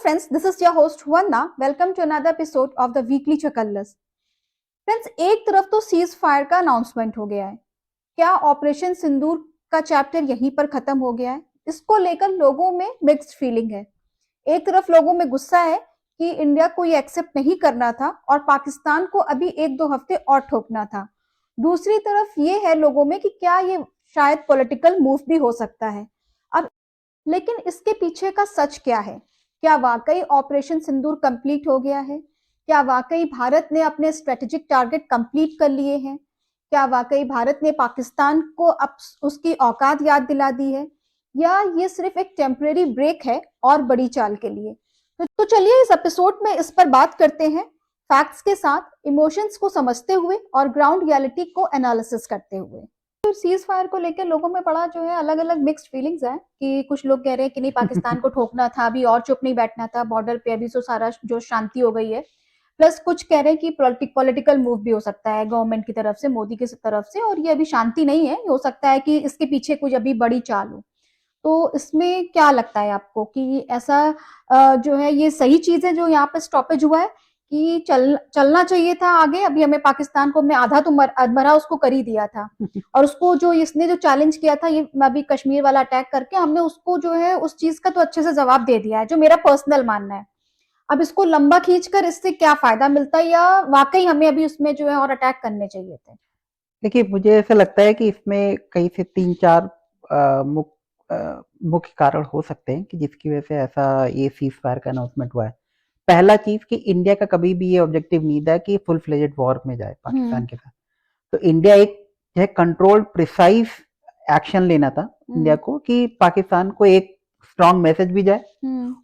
friends, this is your host Vanna. Welcome to another episode of the Weekly Chakallas. Friends, एक तरफ तो cease fire का announcement हो गया है। क्या ऑपरेशन सिंदूर का चैप्टर यहीं पर खत्म हो गया है? इसको लेकर लोगों में मिक्स्ड फीलिंग है। एक तरफ लोगों में गुस्सा है कि इंडिया को ये एक्सेप्ट नहीं करना था और पाकिस्तान को अभी 1-2 हफ्ते और ठोकना था। दूसरी तरफ ये है लोगों में कि क्या ये शायद पॉलिटिकल मूव भी हो सकता है। अब लेकिन इसके पीछे का सच क्या है? क्या वाकई ऑपरेशन सिंदूर कंप्लीट हो गया है? क्या वाकई भारत ने अपने स्ट्रेटेजिक टारगेट कंप्लीट कर लिए हैं? क्या वाकई भारत ने पाकिस्तान को अब उसकी औकात याद दिला दी है, या ये सिर्फ एक टेम्परेरी ब्रेक है और बड़ी चाल के लिए? तो चलिए इस एपिसोड में इस पर बात करते हैं, फैक्ट्स के साथ, इमोशंस को समझते हुए और ग्राउंड रियलिटी को एनालिसिस करते हुए। तो सीज फायर को लेकर लोगों में बड़ा जो है अलग अलग मिक्स्ड फीलिंग्स है कि कुछ लोग कह रहे हैं कि नहीं, पाकिस्तान को ठोकना था, अभी और चुप नहीं बैठना था, बॉर्डर पे अभी तो सारा जो शांति हो गई है। प्लस कुछ कह रहे हैं कि पॉलिटिकल मूव भी हो सकता है गवर्नमेंट की तरफ से, मोदी की तरफ से, और ये अभी शांति नहीं है, हो सकता है कि इसके पीछे कुछ अभी बड़ी चाल हो। तो इसमें क्या लगता है आपको कि ऐसा जो है ये सही चीज है जो यहाँ पे स्टॉपेज हुआ है, कि चलना चाहिए था आगे? अभी हमें पाकिस्तान को हमने आधा तो अधमरा उसको कर ही दिया था और उसको जो इसने जो चैलेंज किया था, ये अभी कश्मीर वाला अटैक करके, हमने उसको जो है उस चीज का तो अच्छे से जवाब दे दिया है, जो मेरा पर्सनल मानना है। अब इसको लंबा खींचकर इससे क्या फायदा मिलता है, या वाकई हमें अभी उसमें जो है और अटैक करने चाहिए थे? देखिए, मुझे ऐसा लगता है कि इसमें कहीं से 3-4 मुख्य कारण हो सकते हैं कि जिसकी वजह से ऐसा ये सीज फायर का अनाउंसमेंट हुआ है। पहला चीज कि इंडिया का कभी भी ये ऑब्जेक्टिव नहीं था कि फुल फ्लेजेड वॉर में जाए पाकिस्तान के साथ। तो इंडिया एक जो है कंट्रोल्ड प्रिसाइज एक्शन लेना था इंडिया को, कि पाकिस्तान को एक स्ट्रॉन्ग मैसेज भी जाए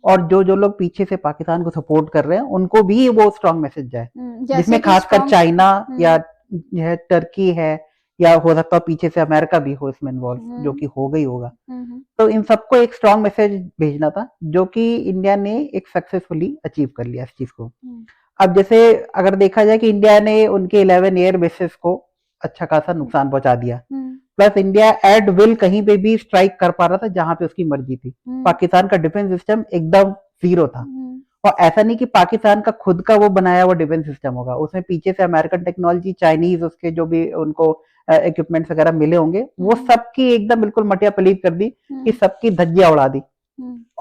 और जो लोग पीछे से पाकिस्तान को सपोर्ट कर रहे हैं उनको भी वो स्ट्रॉन्ग मैसेज जाए, जिसमें खासकर चाइना या जो है टर्की है, या हो सकता है पीछे से अमेरिका भी हो इसमें इन्वॉल्व, जो कि हो गई होगा। तो इन सबको एक स्ट्रॉन्ग मैसेज भेजना था, जो कि इंडिया ने एक सक्सेसफुली अचीव कर लिया इस चीज को। अब जैसे अगर देखा जाए कि इंडिया ने उनके 11 एयर बेसेस को अच्छा खासा नुकसान पहुंचा दिया, प्लस इंडिया एट विल कहीं पे भी स्ट्राइक कर पा रहा था जहां पे उसकी मर्जी थी। पाकिस्तान का डिफेंस सिस्टम एकदम जीरो था, और ऐसा नहीं कि पाकिस्तान का खुद का वो बनाया हुआ डिफेंस सिस्टम होगा, उसमें पीछे से अमेरिकन टेक्नोलॉजी, चाइनीज, उसके जो भी उनको इक्विपमेंट्स वगैरह मिले होंगे, वो सबकी एकदम बिल्कुल मटिया पलीत कर दी, कि सबकी धज्जियां उड़ा दी।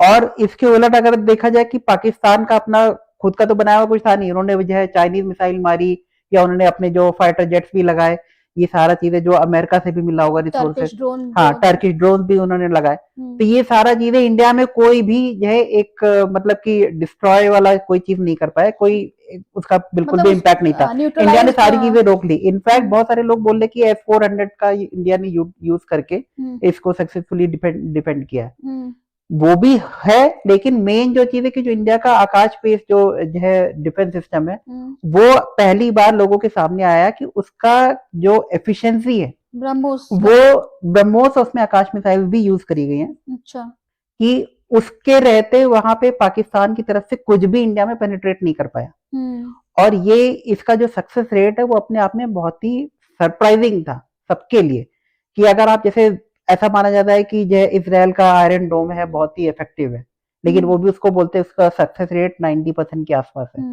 और इसके उलट अगर देखा जाए कि पाकिस्तान का अपना खुद का तो बनाया हुआ कुछ था नहीं, उन्होंने जो है चाइनीज मिसाइल मारी, या उन्होंने अपने जो फाइटर जेट्स भी लगाए, ये सारा चीजें जो अमेरिका से भी मिला होगा रिसोर्सेस, हाँ टर्किश ड्रोन भी उन्होंने लगाए। तो ये सारा चीजें इंडिया में कोई भी जो है एक मतलब कि डिस्ट्रॉय वाला कोई चीज नहीं कर पाया, कोई उसका बिल्कुल मतलब भी इम्पैक्ट नहीं था। इंडिया ने सारी चीजें रोक ली। इनफैक्ट बहुत सारे लोग बोल रहे कि S-400 का इंडिया ने यूज करके इसको सक्सेसफुली डिफेंड किया है। वो भी है, लेकिन मेन जो चीज है कि जो इंडिया का आकाश पेश जो है डिफेंस सिस्टम है, वो पहली बार लोगों के सामने आया कि उसका जो एफिशिएंसी है, वो ब्रह्मोस उसमें आकाश मिसाइल भी यूज करी गई हैं। अच्छा, कि उसके रहते वहां पे पाकिस्तान की तरफ से कुछ भी इंडिया में पेनिट्रेट नहीं कर पाया। और ये इसका जो सक्सेस रेट है वो अपने आप में बहुत ही सरप्राइजिंग था सबके लिए, कि अगर आप जैसे ऐसा माना जाता है कि जो इजराइल का आयरन डोम है बहुत ही इफेक्टिव है, लेकिन वो भी उसको बोलते हैं उसका सक्सेस रेट 90% के आसपास है,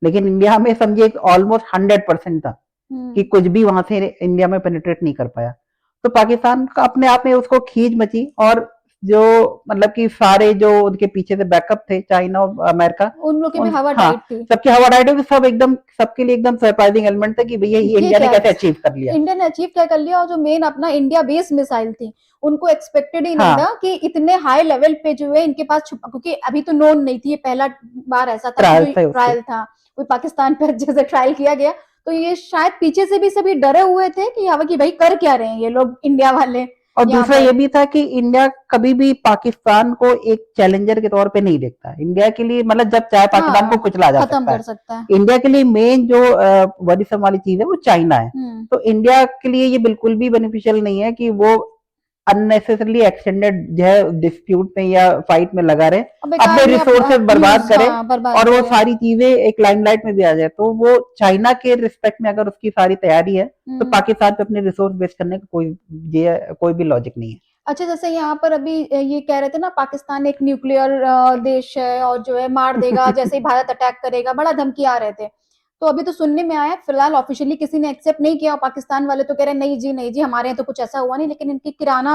लेकिन इंडिया में समझिए ऑलमोस्ट 100% था कि कुछ भी वहां से इंडिया में पेनिट्रेट नहीं कर पाया। तो पाकिस्तान का अपने आप में उसको खींच मची, और जो मतलब कि सारे जो उनके पीछे से बैकअप थे, चाइना और अमेरिका, उन लोग की भी हवा टाइट थी, सबकी हवा टाइट थी, सब एकदम सबके लिए एकदम सरप्राइजिंग एलिमेंट था कि भैया ये इंडिया ने कैसे अचीव कर लिया। इंडिया ने अचीव क्या कर लिया, और जो मेन अपना इंडिया बेस्ड मिसाइल थी, उनको एक्सपेक्टेड ही नहीं था कि इतने हाई लेवल पे जो है इनके पास, क्योंकि अभी तो नोन नहीं थी, ये पहला बार ऐसा था, ट्रायल था, कोई पाकिस्तान पर जैसे ट्रायल किया गया। तो ये शायद पीछे से भी सभी डरे हुए थे कि भाई कर क्या रहे हैं ये लोग इंडिया वाले। और दूसरा ये भी था कि इंडिया कभी भी पाकिस्तान को एक चैलेंजर के तौर पे नहीं देखता। इंडिया के लिए मतलब जब चाहे पाकिस्तान को कुचला जा सकता है। इंडिया के लिए मेन जो वरीसम वाली चीज है वो चाइना है। तो इंडिया के लिए ये बिल्कुल भी बेनिफिशियल नहीं है कि वो अननेसेसरली एक्सटेंडेड जो है डिस्प्यूट में या फाइट में लगा रहे, अपने रिसोर्सेज बर्बाद करे, और वो सारी चीजें एक लाइमलाइट में भी आ जाए। तो वो चाइना के रिस्पेक्ट में अगर उसकी सारी तैयारी है, तो पाकिस्तान पे अपने रिसोर्स वेस्ट करने का कोई भी लॉजिक नहीं है। अच्छा, जैसे यहाँ पर अभी ये कह रहे थे ना, पाकिस्तान एक न्यूक्लियर देश है और जो है मार देगा जैसे ही भारत अटैक करेगा, बड़ा धमकी आ रहे थे। तो अभी तो सुनने में आया, फिलहाल ऑफिशियली किसी ने एक्सेप्ट नहीं किया, और पाकिस्तान वाले तो कह रहे हैं नहीं जी, नहीं जी, हमारे यहाँ तो कुछ ऐसा हुआ नहीं, लेकिन इनकी किराना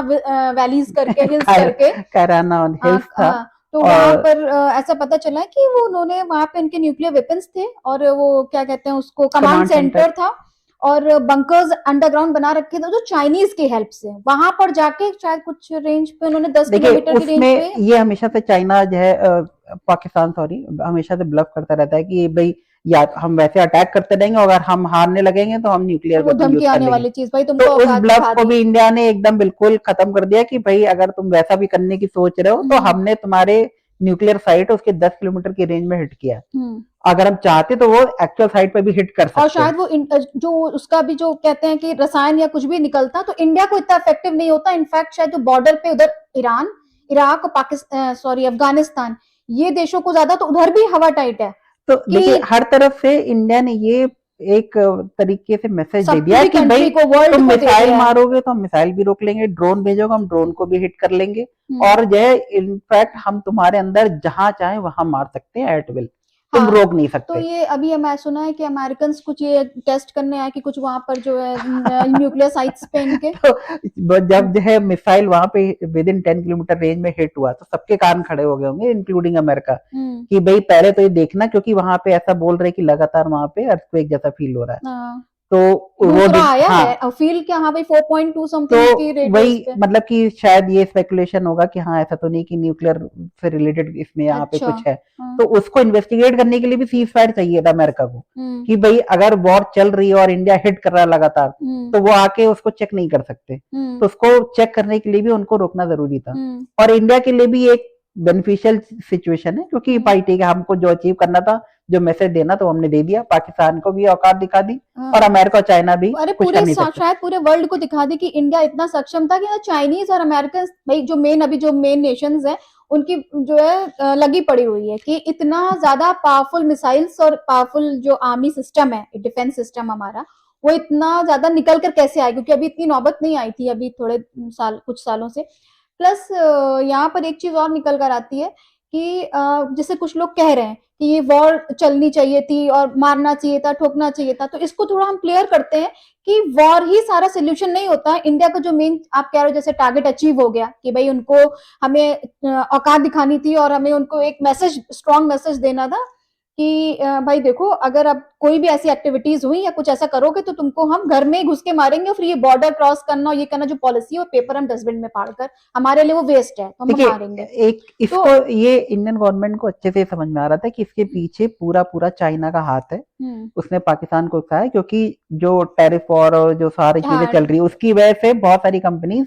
वैलीज करके, हिल्स करके, कराना हिल्स था। हाँ, तो वहां और पर ऐसा पता चला है कि वो उन्होंने वहां पे उनके न्यूक्लियर वेपन्स थे, और वो क्या कहते हैं उसको, कमांड कमांड सेंटर, सेंटर था, और बंकर्स अंडरग्राउंड बना रखे थे जो चाइनीज की हेल्प से, वहां पर जाके शायद कुछ रेंज पे उन्होंने 10 देखिए किलोमीटर की रेंज उसमें पे। ये हमेशा से चाइना जो है पाकिस्तान सॉरी हमेशा से ब्लफ करता रहता है कि भाई या हम वैसे अटैक करते रहेंगे, अगर हम हारने लगेंगे तो हम न्यूक्लियर और वो वेपन यूज धमकी कर आने लेंगे। वाली चीज, भाई तो तुमको उस औकात ब्लफ दिखा को दी। भी इंडिया ने एकदम बिल्कुल खत्म कर दिया कि भाई अगर तुम वैसा भी करने की सोच रहे हो तो हम्म। हमने तुम्हारे न्यूक्लियर साइट उसके 10 किलोमीटर की रेंज में हिट किया। हम्म। अगर हम चाहते तो वो एक्चुअल साइट पे भी हिट कर और सकते हैं। शायद वो जो उसका भी जो कहते हैं कि रसायन या कुछ भी निकलता तो इंडिया को इतना इफेक्टिव नहीं होता, इनफैक्ट शायद जो बॉर्डर पे उधर ईरान, इराक और पाकिस्तान, सॉरी, अफगानिस्तान, ये देशों को ज्यादा, तो उधर भी हवा टाइट है तो देखिए कि हर तरफ से इंडिया ने ये एक तरीके से मैसेज दे सब दिया है पूरी कि भाई कंट्री को, वर्ल्ड तुम को दे मिसाइल दिया है। मारोगे तो हम मिसाइल भी रोक लेंगे, ड्रोन भेजोगे हम ड्रोन को भी हिट कर लेंगे, हम्म। और जो है इनफैक्ट हम तुम्हारे अंदर जहां चाहे वहां मार सकते हैं एट विल, तुम हाँ, रोक नहीं तो सकते। ये अभी मैं सुना है कि अमेरिकन कुछ ये टेस्ट करने आए कि कुछ वहां पर जो है न्यूक्लियर साइट्स पे इनके। तो जब जो है मिसाइल वहां पे विद इन 10 किलोमीटर रेंज में हिट हुआ तो सबके कान खड़े हो गए होंगे इंक्लूडिंग अमेरिका, हम्म। कि भाई पहले तो ये देखना, क्योंकि वहां पे ऐसा बोल रहे हैं कि लगातार वहां पे अर्थक्वेक जैसा फील हो रहा है। हाँ, तो वो दूसरा आया हाँ, है और फील क्या, हाँ भाई 4.2 तो समथिंग की रेडियस वही पे। मतलब कि शायद ये स्पेकुलेशन होगा कि हाँ ऐसा तो नहीं कि न्यूक्लियर से रिलेटेड इसमें यहाँ पे अच्छा। कुछ है। हाँ। तो उसको इन्वेस्टिगेट करने के लिए भी सीज फायर चाहिए था अमेरिका को, हम्म। कि भाई अगर वॉर चल रही है और इंडिया हिट कर रहा है लगातार, हम्म। तो वो आके उसको चेक नहीं कर सकते। हम्म। तो उसको चेक करने के लिए भी उनको रोकना जरूरी था। हम्म। और इंडिया के लिए भी एक बेनिफिशियल सिचुएशन है, क्योंकि हम्म। भाई ठीक है हमको जो अचीव करना था, जो मैसेज देना तो हमने दे दिया, पाकिस्तान को भी औकात दिखा दी, और हाँ, अमेरिका और चाइना भी अरे कुछ कर पूरे नहीं सकते। शायद पूरे वर्ल्ड को दिखा दी कि इंडिया इतना सक्षम था कि ना, चाइनीज और अमेरिकन, भाई जो मेन अभी जो मेन नेशंस हैं, उनकी जो है लगी पड़ी हुई है कि इतना ज्यादा पावरफुल मिसाइल्स और पावरफुल जो आर्मी सिस्टम है, डिफेंस सिस्टम हमारा, वो इतना ज्यादा निकल कर कैसे आए, क्योंकि अभी इतनी नौबत नहीं आई थी अभी थोड़े साल, कुछ सालों से। प्लस यहाँ पर एक चीज और निकल कर आती है कि जैसे कुछ लोग कह रहे हैं कि ये वॉर चलनी चाहिए थी और मारना चाहिए था, ठोकना चाहिए था, तो इसको थोड़ा हम क्लियर करते हैं कि वॉर ही सारा सोल्यूशन नहीं होता है। इंडिया का जो मेन आप कह रहे हो जैसे टारगेट अचीव हो गया कि भाई उनको, हमें औकात दिखानी थी और हमें उनको एक मैसेज, स्ट्रॉन्ग मैसेज देना था कि भाई देखो, अगर अब कोई भी ऐसी एक्टिविटीज हुई या कुछ ऐसा करोगे तो तुमको हम घर में घुस के मारेंगे, फिर ये बॉर्डर क्रॉस करना और ये करना जो पॉलिसी है वो पेपर हम डस्टबिन में फाड़कर, हमारे लिए वो वेस्ट है, तो हम देखिए मारेंगे। एक तो इसको ये इंडियन गवर्नमेंट को अच्छे से समझ में आ रहा था कि इसके पीछे पूरा पूरा चाइना का हाथ है। हम्म। उसने पाकिस्तान को उकसाया, क्योंकि जो टैरिफ वॉर और जो सारी चीजें हाँ। चल रही है उसकी वजह से बहुत सारी कंपनीज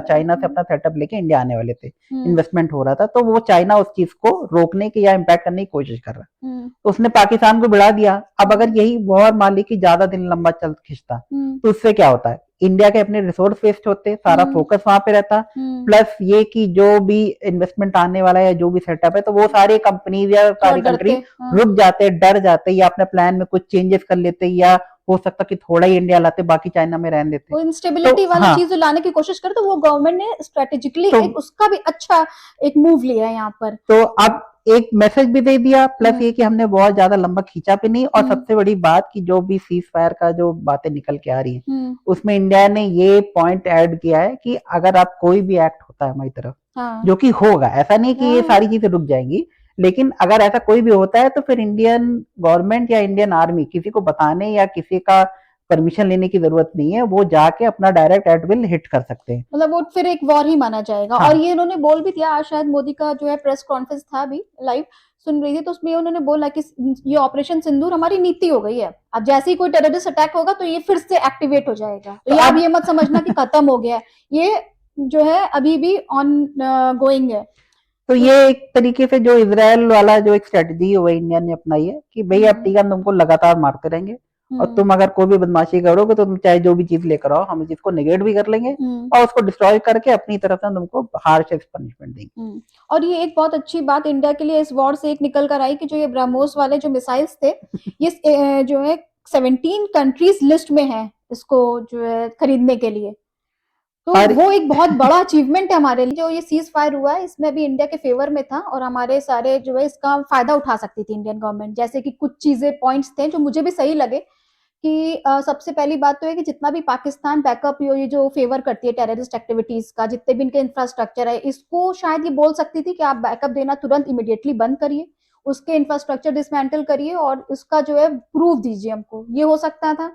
चाइना से हम्म। अपना सेटअप लेके इंडिया आने वाले थे, हम्म। इन्वेस्टमेंट हो रहा था, तो वो चाइना उस चीज को रोकने की या इम्पैक्ट करने की कोशिश कर रहा है। हम्म। तो उसने पाकिस्तान को बढ़ा दिया। अब अगर यही वॉर मान ली कि ज्यादा दिन लंबा चल खिंचता, हम्म। तो उससे क्या होता है, इंडिया के अपने रिसोर्स वेस्ट होते, सारा हम्म। फोकस वहां पे रहता, हम्म। प्लस ये कि जो भी इन्वेस्टमेंट आने वाला है या जो भी सेटअप है तो वो सारी कंपनीज या थोड़ा सारी डरते। कंट्री हाँ। रुक जाते, डर जाते, या अपने प्लान में कुछ चेंजेस कर लेते, या हो सकता कि थोड़ा ही इंडिया लाते बाकी चाइना में रहने देते। वो तो इंस्टेबिलिटी वाला हाँ, चीज लाने की कोशिश करे, तो वो गवर्नमेंट ने स्ट्रेटेजिकली तो एक उसका भी अच्छा एक मूव लिया है यहाँ पर। तो अब एक मैसेज भी दे दिया, प्लस हम्म। ये कि हमने बहुत ज्यादा लंबा खींचा भी नहीं, और हम्म। सबसे बड़ी बात कि जो भी सीज फायर का जो बातें निकल के आ रही है हम्म। उसमें इंडिया ने ये पॉइंट ऐड किया है कि अगर आप कोई भी एक्ट होता है हमारी तरफ, हाँ। जो कि होगा, ऐसा नहीं कि ये हाँ। सारी चीजें रुक जाएंगी, लेकिन अगर ऐसा कोई भी होता है तो फिर इंडियन गवर्नमेंट या इंडियन आर्मी किसी को बताने या किसी का परमिशन लेने की जरूरत नहीं है, वो जाके अपना डायरेक्ट एट विल हिट कर सकते हैं। मतलब वो फिर एक वॉर ही माना जाएगा। हाँ, और ये इन्होंने बोल भी दिया, आज शायद मोदी का जो है प्रेस कॉन्फ्रेंस था अभी लाइव सुन रही थी, तो उसमें उन्होंने बोला कि ये ऑपरेशन सिंदूर हमारी नीति हो गई है, अब जैसे ही कोई टेररिस्ट अटैक होगा तो ये फिर से एक्टिवेट हो जाएगा, तो तो ये आप अब ये मत समझना कि खत्म हो गया है, ये जो है अभी भी ऑन गोइंग है। तो तो ये एक तरीके से जो इजराइल वाला जो एक स्ट्रेटजी है वो इंडिया ने अपनाई है कि भाई अब ठीक है हम तुमको लगातार मारते रहेंगे, और तुम अगर कोई भी बदमाशी करोगे तो तुम चाहे जो भी चीज लेकर आओ हम इस चीज को निगेट भी कर लेंगे, और उसको डिस्ट्रॉय करके अपनी तरफ से तुमको हार्शेस्ट पनिशमेंट देंगे। और ये एक बहुत अच्छी बात इंडिया के लिए इस वॉर से एक निकल कर आई कि जो ये ब्रह्मोस वाले जो मिसाइल्स थे, ये जो है 17 कंट्रीज लिस्ट में है इसको जो है खरीदने के लिए। तो और वो एक बहुत बड़ा अचीवमेंट है हमारे लिए। जो ये सीज फायर हुआ है इसमें भी इंडिया के फेवर में था और हमारे सारे जो है इसका फायदा उठा सकती थी इंडियन गवर्नमेंट। जैसे कि कुछ चीजें पॉइंट्स थे जो मुझे भी सही लगे कि सबसे पहली बात तो है कि जितना भी पाकिस्तान बैकअप ये जो फेवर करती है टेररिस्ट एक्टिविटीज का, जितने भी इनके इंफ्रास्ट्रक्चर है, इसको शायद ये बोल सकती थी कि आप बैकअप देना तुरंत इमिडिएटली बंद करिए, उसके इंफ्रास्ट्रक्चर डिसमेंटल करिए और इसका जो है प्रूफ दीजिए हमको, ये हो सकता था।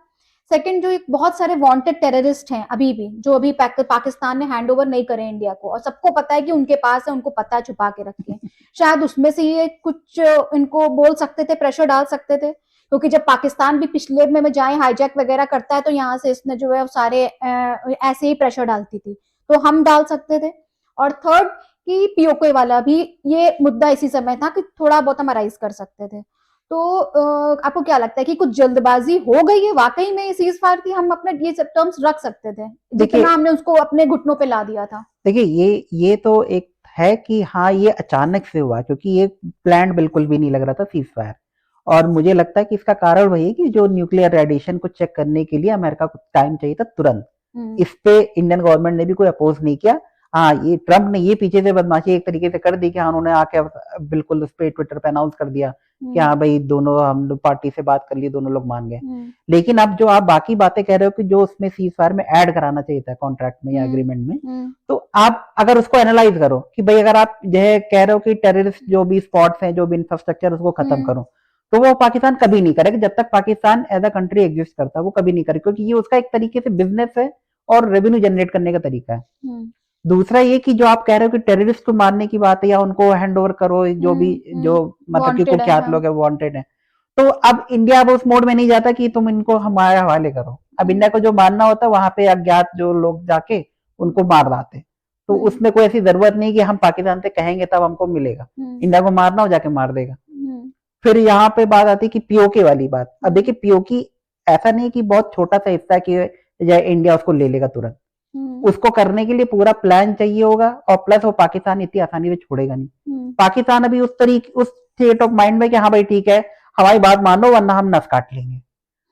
सेकंड, जो एक बहुत सारे वांटेड टेररिस्ट हैं अभी भी, जो अभी पाकिस्तान ने हैंड ओवर नहीं करे इंडिया को, और सबको पता है कि उनके पास है, उनको पता है, छुपा के रखे हैं। शायद उसमें से ये कुछ इनको बोल सकते थे, प्रेशर डाल सकते थे, क्योंकि जब पाकिस्तान भी पिछले में जाए हाईजैक वगैरह करता है तो यहाँ से इसने जो है सारे ऐसे ही प्रेशर डालती थी, तो हम डाल सकते थे। और थर्ड, कि पीओके वाला भी ये मुद्दा इसी समय था कि थोड़ा बहुत हम राइज कर सकते थे। तो आपको क्या लगता है कि कुछ जल्दबाजी हो गई है वाकई में सीज फायर की? हम अपने ये टर्म्स रख सकते थे जितना हमने उसको अपने घुटनों पे ला दिया था। देखिए ये तो एक है कि हाँ ये अचानक से हुआ, क्योंकि ये प्लान बिल्कुल भी नहीं लग रहा था सीज फायर। और मुझे लगता है कि इसका कारण वही है कि जो न्यूक्लियर रेडिएशन को चेक करने के लिए अमेरिका को टाइम चाहिए था तुरंत। इस पे इंडियन गवर्नमेंट ने भी कोई अपोज नहीं किया। हाँ, ये ट्रम्प ने ये पीछे से बदमाशी एक तरीके से कर दी कि हाँ उन्होंने आके बिल्कुल उस पे ट्विटर पे अनाउंस कर दिया कि हाँ भाई दोनों हम लोग पार्टी से बात कर लिए, दोनों लोग मान गए। लेकिन अब जो आप बाकी बातें कह रहे हो कि जो उसमें सीज फायर में ऐड कराना चाहिए था कॉन्ट्रैक्ट में या एग्रीमेंट में, तो आप अगर उसको एनालाइज करो कि भाई अगर आप जो है कह रहे हो कि टेररिस्ट जो भी स्पॉट्स हैं, जो भी इंफ्रास्ट्रक्चर, उसको खत्म करो, तो वो पाकिस्तान कभी नहीं करेगा। जब तक Pakistan as a country exist करता है वो कभी नहीं करे, क्योंकि ये उसका एक तरीके से बिजनेस है और रेवेन्यू जनरेट करने का तरीका है। दूसरा ये कि जो आप कह रहे हो कि टेररिस्ट को मारने की बात है या उनको हैंड ओवर करो, जो भी जो मतलब कि कुख्यात लोग है, वांटेड है, तो अब इंडिया अब उस मोड में नहीं जाता कि तुम इनको हमारे हवाले करो। अब इंडिया को जो मारना होता है वहां पे अज्ञात जो लोग जाके उनको मार लाते, तो उसमें कोई ऐसी जरूरत नहीं कि हम पाकिस्तान से कहेंगे तब हमको मिलेगा। इंडिया को मारना हो जाके मार देगा। फिर यहाँ पे बात आती है कि पीओके वाली बात। अब देखिए पीओके ऐसा नहीं कि बहुत छोटा सा हिस्सा है कि इंडिया उसको ले लेगा तुरंत। उसको करने के लिए पूरा प्लान चाहिए होगा, और प्लस वो पाकिस्तान इतनी आसानी से छोड़ेगा नहीं। पाकिस्तान अभी उस स्टेट ऑफ माइंड में कि हाँ भाई ठीक है हमारी बात मानो वरना हम नस काट लेंगे।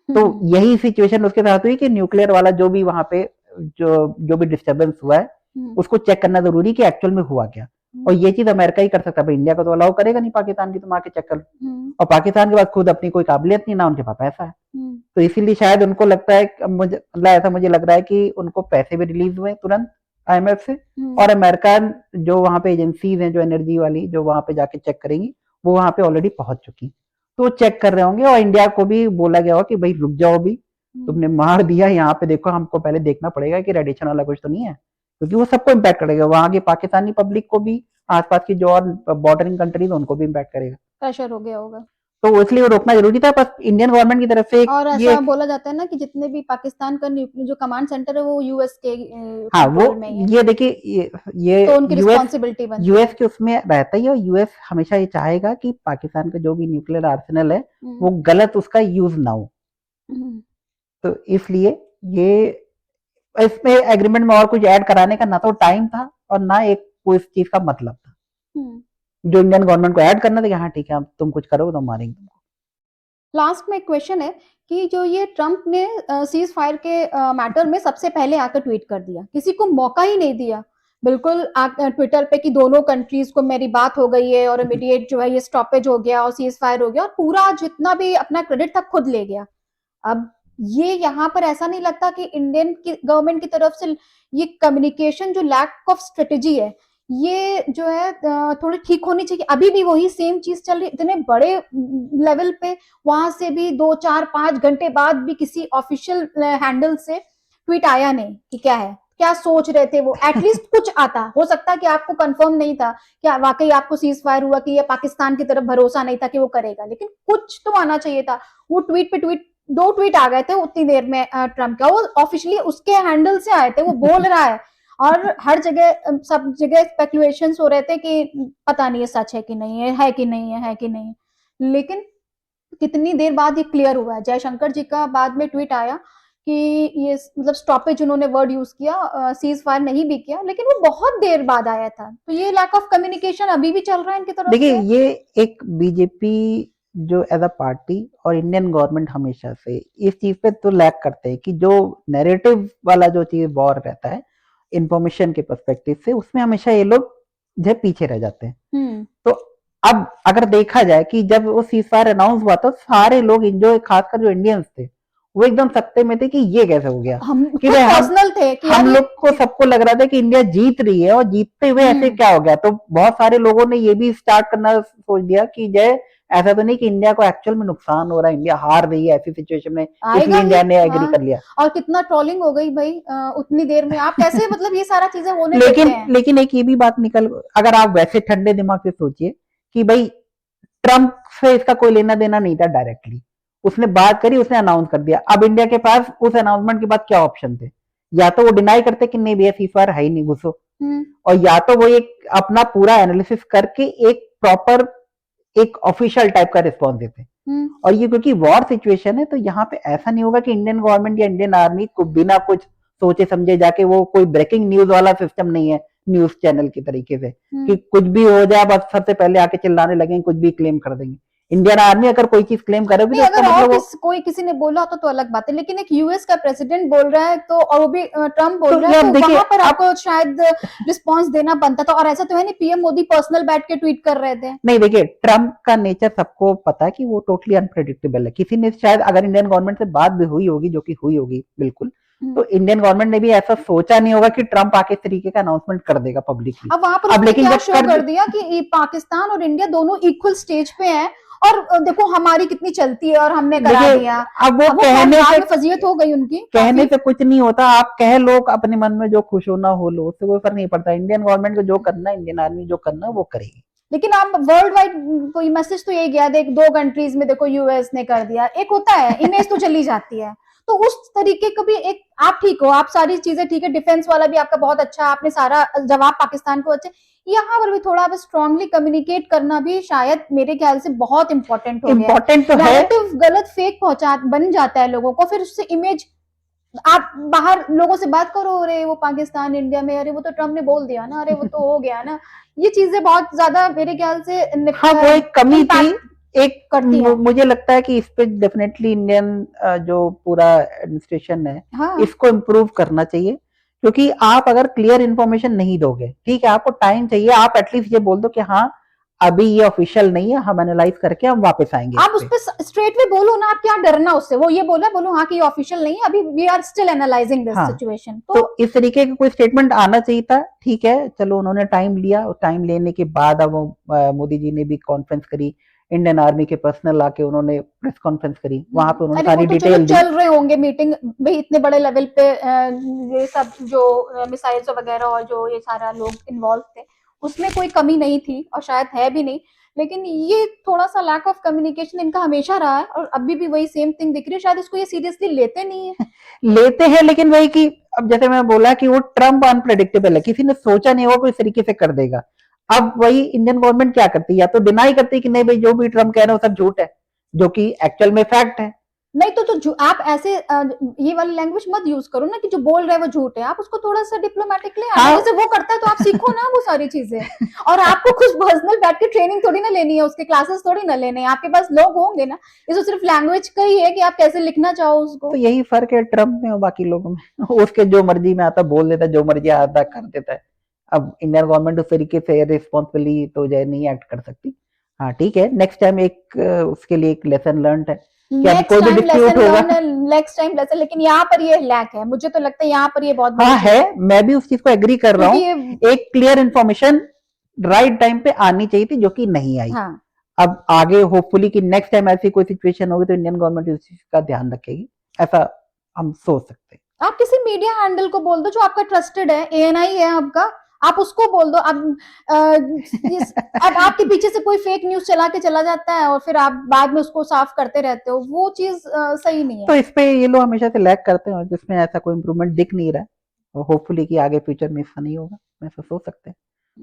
तो यही सिचुएशन उसके साथ हुई कि न्यूक्लियर वाला जो भी वहां पे जो भी डिस्टर्बेंस हुआ है उसको चेक करना जरूरी कि एक्चुअल में हुआ क्या। और ये चीज अमेरिका ही कर सकता है, इंडिया को तो अलाउ करेगा नहीं पाकिस्तान की, तुम आके चेक कर। और पाकिस्तान के पास खुद अपनी कोई काबिलियत नहीं, ना उनके पास पैसा है। तो इसीलिए शायद उनको लगता है, ऐसा मुझे लग रहा है कि उनको पैसे भी रिलीज हुए तुरंत IMF से, और अमेरिका जो वहां पे एजेंसीज हैं जो एनर्जी वाली जो वहां पे जाके चेक करेंगी वो वहां पे ऑलरेडी पहुंच चुकी, तो चेक कर रहे होंगे। और इंडिया को भी बोला गया होगा कि भाई रुक जाओ, भी तुमने मार दिया, यहाँ पे देखो हमको पहले देखना पड़ेगा कि रेडिएशन वाला कुछ तो नहीं है, क्योंकि वो सबको इम्पैक्ट करेगा, वहां की पाकिस्तानी पब्लिक को भी, आसपास की जो और बॉर्डरिंग कंट्रीज उनको भी इम्पैक्ट करेगा। प्रेशर हो गया होगा, तो इसलिए वो रोकना जरूरी था। बस इंडियन गवर्नमेंट की तरफ से और ऐसा बोला जाता है ना कि जितने भी पाकिस्तान का जो कमांड सेंटर है वो यूएस के हाँ वो में है। ये देखिए ये तो उनकी रिस्पॉन्सिबिलिटी बनती है, यूएस के उसमें रहता ही है, और यूएस हमेशा ये चाहेगा कि पाकिस्तान का जो भी न्यूक्लियर आर्सेनल है वो गलत उसका यूज ना हो। तो इसलिए ये इसमें एग्रीमेंट में और कुछ ऐड कराने का ना तो टाइम था और ना एक कोई इस चीज का मतलब था। जो इंडियन गवर्नमेंट को ऐड करना था कि हाँ ठीक है तुम कुछ करो तो मारेंगे तुमको। लास्ट में एक क्वेश्चन है कि जो ये ट्रम्प ने सीज फायर के मैटर में सबसे पहले आकर ट्वीट कर दिया, किसी को मौका ही नहीं दिया बिल्कुल ट्विटर पे कि दोनों कंट्रीज को मेरी बात हो गई है और इमीडिएट जो है ये स्टॉपेज हो गया और सीज फायर हो गया, और पूरा जितना भी अपना क्रेडिट था खुद ले गया। अब ये यहाँ पर ऐसा नहीं लगता कि इंडियन की गवर्नमेंट की तरफ से ये कम्युनिकेशन जो लैक ऑफ स्ट्रेटेजी है ये जो है थोड़ी ठीक होनी चाहिए? अभी भी वही सेम चीज चल रही, इतने बड़े लेवल पे वहां से भी 2-4-5 घंटे बाद भी किसी ऑफिशियल हैंडल से ट्वीट आया नहीं कि क्या है, क्या सोच रहे थे वो। एटलीस्ट कुछ आता, हो सकता है कि आपको कंफर्म नहीं था कि वाकई आपको सीज फायर हुआ कि ये पाकिस्तान की तरफ भरोसा नहीं था कि वो करेगा, लेकिन कुछ तो आना चाहिए था। वो ट्वीट पे ट्वीट, 2 ट्वीट आ गए थे उतनी देर में ट्रम्प का, वो ऑफिशियली उसके हैंडल से आए थे, वो बोल रहा है, और हर जगह सब जगह स्पेकुलेशन हो रहे थे कि पता नहीं है सच है कि नहीं है कि नहीं है कि नहीं है। लेकिन कितनी देर बाद ये क्लियर हुआ है। जयशंकर जी का बाद में ट्वीट आया कि ये मतलब स्टॉपेज उन्होंने वर्ड यूज किया, सीज फायर नहीं भी किया, लेकिन वो बहुत देर बाद आया था। तो ये लैक ऑफ कम्युनिकेशन अभी भी चल रहा है इनकी तरफ से। देखिए ये एक बीजेपी जो एज अ पार्टी और इंडियन गवर्नमेंट हमेशा से इस चीज पे तो लैक करते हैं कि जो नैरेटिव वाला जो चीज वॉर रहता है, इंफॉर्मेशन के पर्सपेक्टिव से, उसमें हमेशा ये लोग जो है पीछे रह जाते हैं। तो अब अगर देखा जाए कि जब वो सीज फायर अनाउंस हुआ तो सारे लोग जो खासकर जो इंडियंस थे वो एकदम सकते में थे कि ये कैसे हो गया, हम कि खुद भाई पर्सनल थे कि यार हम ये लोग को सबको लग रहा था कि इंडिया जीत रही है और जीतते हुए ऐसे क्या हो गया। तो बहुत सारे लोगों ने ये भी स्टार्ट करना सोच दिया कि जय ऐसा तो नहीं कि इंडिया को एक्चुअल में नुकसान हो रहा है, इंडिया हार रही है ऐसी सिचुएशन में, आएगा इसलिए ही। इंडिया ने एग्री हाँ, कर लिया। और कितना ट्रोलिंग हो गई भाई उतनी देर में, आप कैसे मतलब ये सारा चीजें होने देते लेकिन हैं। लेकिन एक ये भी बात निकल, अगर आप वैसे ठंडे दिमाग से सोचिए कि भाई ट्रम्प से इसका कोई लेना देना नहीं था डायरेक्टली, उसने बात करी, उसने अनाउंस कर दिया। अब इंडिया के पास उस अनाउंसमेंट के बाद क्या ऑप्शन थे, या तो वो डिनाई करते कि नहीं भैया सीजफायर है ही नहीं, घुसो, और या तो वो एक अपना पूरा एनालिसिस करके एक प्रॉपर एक ऑफिशियल टाइप का रिस्पॉन्स देते। और ये क्योंकि वॉर सिचुएशन है तो यहाँ पे ऐसा नहीं होगा कि इंडियन गवर्नमेंट या इंडियन आर्मी को बिना कुछ सोचे समझे जाके, वो कोई ब्रेकिंग न्यूज वाला सिस्टम नहीं है न्यूज चैनल की तरीके से कि कुछ भी हो जाए बस सबसे पहले आके चिल्लाने लगेंगे, कुछ भी क्लेम कर देंगे। इंडियन आर्मी अगर कोई चीज क्लेम करेगी नहीं, तो इसका अगर और मतलब कोई किसी ने बोला तो अलग बात है, लेकिन एक यूएस का प्रेसिडेंट बोल रहा है तो, और वो भी ट्रम्प बोल तो रहा ये है, अब तो देखिए वहां पर आपको शायद रिस्पांस देना बनता था। और ऐसा तो है नहीं पीएम मोदी पर्सनल बैठ के ट्वीट कर रहे थे। नहीं, देखिए ट्रम्प का नेचर सबको पता है कि वो टोटली अनप्रेडिक्टेबल है। किसी ने शायद अगर इंडियन गवर्नमेंट से बात भी हुई होगी, जो कि हुई होगी बिल्कुल, तो इंडियन गवर्नमेंट ने भी ऐसा सोचा नहीं होगा कि ट्रम्प आके इस तरीके का अनाउंसमेंट कर देगा पब्लिकली। अब वहां पर अब उसने लेकिन क्या जब शो कर दिया कि पाकिस्तान और इंडिया दोनों इक्वल स्टेज पे हैं, और देखो हमारी कितनी चलती है और हमने करा देखिए दिया। अब वो अब वो कहने बाद से में फजीयत हो गई उनकी कहने काफी। से कुछ नहीं होता, आप कह लो अपने मन में जो खुश होना हो लो, उससे कोई फर्क नहीं पड़ता। इंडियन गवर्नमेंट को जो करना है, इंडियन आर्मी जो करना है वो करेगी। लेकिन आप वर्ल्ड वाइड कोई मैसेज तो यही गया, देख 2 कंट्रीज में देखो यूएस ने कर दिया, एक होता है इमेज तो चली जाती है। तो उस तरीके का भी एक, आप ठीक हो, आप सारी चीजें ठीक है, डिफेंस वाला भी आपका बहुत अच्छा, आपने सारा जवाब पाकिस्तान को अच्छे, यहाँ पर भी थोड़ा स्ट्रांगली कम्युनिकेट करना भी शायद मेरे ख्याल से बहुत इंपॉर्टेंट हो गया है। इम्पोर्टेंट तो है। नैरेटिव गलत फेक पहुंचा बन जाता है लोगों को, फिर उससे इमेज, आप बाहर लोगों से बात करो, अरे वो पाकिस्तान इंडिया में, अरे वो तो ट्रम्प ने बोल दिया ना, अरे वो तो हो गया ना। ये चीजें बहुत ज्यादा मेरे ख्याल से हाँ, वो एक कमी थी। एक करती है। मुझे लगता है कि इस पे डेफिनेटली इंडियन जो पूरा एडमिनिस्ट्रेशन है, हाँ, इसको इम्प्रूव करना चाहिए। क्योंकि आप अगर क्लियर इन्फॉर्मेशन नहीं दोगे, ठीक है, आपको टाइम चाहिए, आप एटलीस्ट ये बोल दो कि हाँ अभी ये ऑफिशियल नहीं है, हम एनालाइज करके हम वापस आएंगे आप इस उस पे। पर स्ट्रेट वे बोलो ना, आप क्या डरना उससे, वो ये बोला बोलो हाँ कि ये ऑफिशियल नहीं है, अभी we are still analysing this हाँ, सिचुएशन। तो इस तरीके का कोई स्टेटमेंट आना चाहिए था। ठीक है, चलो उन्होंने टाइम लिया, और टाइम लेने के बाद अब मोदी जी ने भी कॉन्फ्रेंस करी, इंडियन आर्मी के पर्सनल आके उन्होंने प्रेस कॉन्फ्रेंस करी, वहां पे उन्होंने अरे वो सारी तो चलो डिटेल दी। चल रहे होंगे मीटिंग भाई, इतने बड़े लेवल पे ये सब जो मिसाइल्स वगैरह और जो ये सारा लोग इन्वॉल्व थे, उसमें कोई कमी नहीं थी और शायद है भी नहीं। लेकिन ये थोड़ा सा लैक ऑफ कम्युनिकेशन इनका हमेशा रहा है, और अभी भी वही सेम थिंग दिख रही है, शायद इसको ये सीरियसली लेते नहीं है। लेते हैं, लेकिन वही कि अब जैसे मैं बोला कि वो ट्रम्प अनप्रेडिक्टेबल है, किसी ने सोचा नहीं होगा कोई इस तरीके से कर देगा। अब वही इंडियन गवर्नमेंट क्या करती है, या तो डिनाई करती है कि नहीं भाई जो भी ट्रम्प कह रहे हो सब झूठ है, जो कि एक्चुअल में फैक्ट है। नहीं तो आप ऐसे ये वाली लैंग्वेज मत यूज करो ना कि जो बोल रहा है वो झूठ है, आप उसको थोड़ा सा डिप्लोमेटिकली, हाँ, जैसे वो करता है तो आप सीखो ना वो सारी चीजें। और आपको कुछ पर्सनल बैठ के ट्रेनिंग थोड़ी ना लेनी है, उसके क्लासेस थोड़ी ना लेने हैं, आपके पास लोग होंगे ना, ये तो सिर्फ लैंग्वेज का ही है कि आप कैसे लिखना चाहो उसको। तो यही फर्क है ट्रम्प में और बाकी लोगों में। उसके जो मर्जी में आता बोल देता है, जो मर्जी आता कर देता है। अब इंडियन गवर्नमेंट उस तरीके से रिस्पॉन्सिबली तो जो नहीं एक्ट कर सकती। हाँ ठीक है, नेक्स्ट टाइम एक उसके लिए एक लेसन लर्न है कि अब कोई भी डिस्प्यूट होगा। नेक्स्ट टाइम लेसन, लेकिन यहाँ पर ये लैक है, मुझे तो लगता है यहाँ पर ये बहुत बड़ी हाँ चीज है, मैं भी उस चीज को एग्री कर रहा क्योंकि हूँ। एक क्लियर इन्फॉर्मेशन राइट टाइम पे आनी चाहिए थी, जो कि नहीं आई। हाँ, अब आगे होपफुली कि नेक्स्ट टाइम ऐसी कोई सिचुएशन होगी तो इंडियन गवर्नमेंट इस चीज का ध्यान रखेगी, ऐसा हम सोच सकते हैं। आप किसी मीडिया हैंडल को बोल दो जो आपका ट्रस्टेड है, एएनआई है आपका, आप उसको बोल दो। अब आपके पीछे से कोई फेक न्यूज चला के चला जाता है और फिर आप बाद में उसको साफ करते रहते हो, वो चीज सही नहीं है। तो इस पे ये लोग हमेशा से लैग करते हैं, और जिसमें ऐसा कोई इम्प्रूवमेंट दिख नहीं रहा है, और होपफुली कि आगे फ्यूचर में ऐसा नहीं होगा, ऐसा सोच सकते हैं।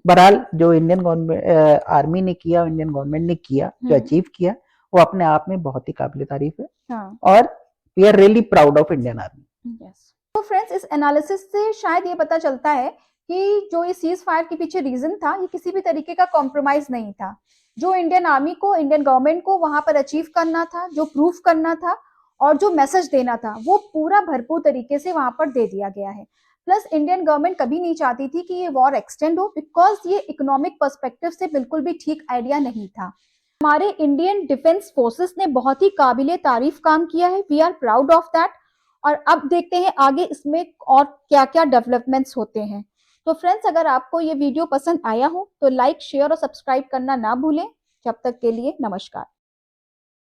बहरहाल जो इंडियन गवर्नमेंट आर्मी ने किया, इंडियन गवर्नमेंट ने किया, जो अचीव किया, वो अपने आप में बहुत ही काबिल तारीफ है। हाँ, और we are really proud of Indian army. Yes. तो फ्रेंड्स, इस एनालिसिस से शायद ये पता चलता है कि जो ये सीज फायर के पीछे रीजन था, ये किसी भी तरीके का कॉम्प्रोमाइज नहीं था। जो इंडियन आर्मी को, इंडियन गवर्नमेंट को वहां पर अचीव करना था, जो प्रूफ करना था और जो मैसेज देना था, वो पूरा भरपूर तरीके से वहां पर दे दिया गया है। प्लस इंडियन गवर्नमेंट कभी नहीं चाहती थी कि ये वॉर एक्सटेंड हो, बिकॉज ये इकोनॉमिक पर्सपेक्टिव से बिल्कुल भी ठीक आइडिया नहीं था। हमारे इंडियन डिफेंस फोर्सेस ने बहुत ही काबिले तारीफ काम किया है, we are proud of that. और अब देखते हैं आगे इसमें और क्या क्या डेवलपमेंट्स होते हैं। तो फ्रेंड्स, अगर आपको ये वीडियो पसंद आया हो तो लाइक, शेयर और सब्सक्राइब करना ना भूलें। जब तक के लिए नमस्कार।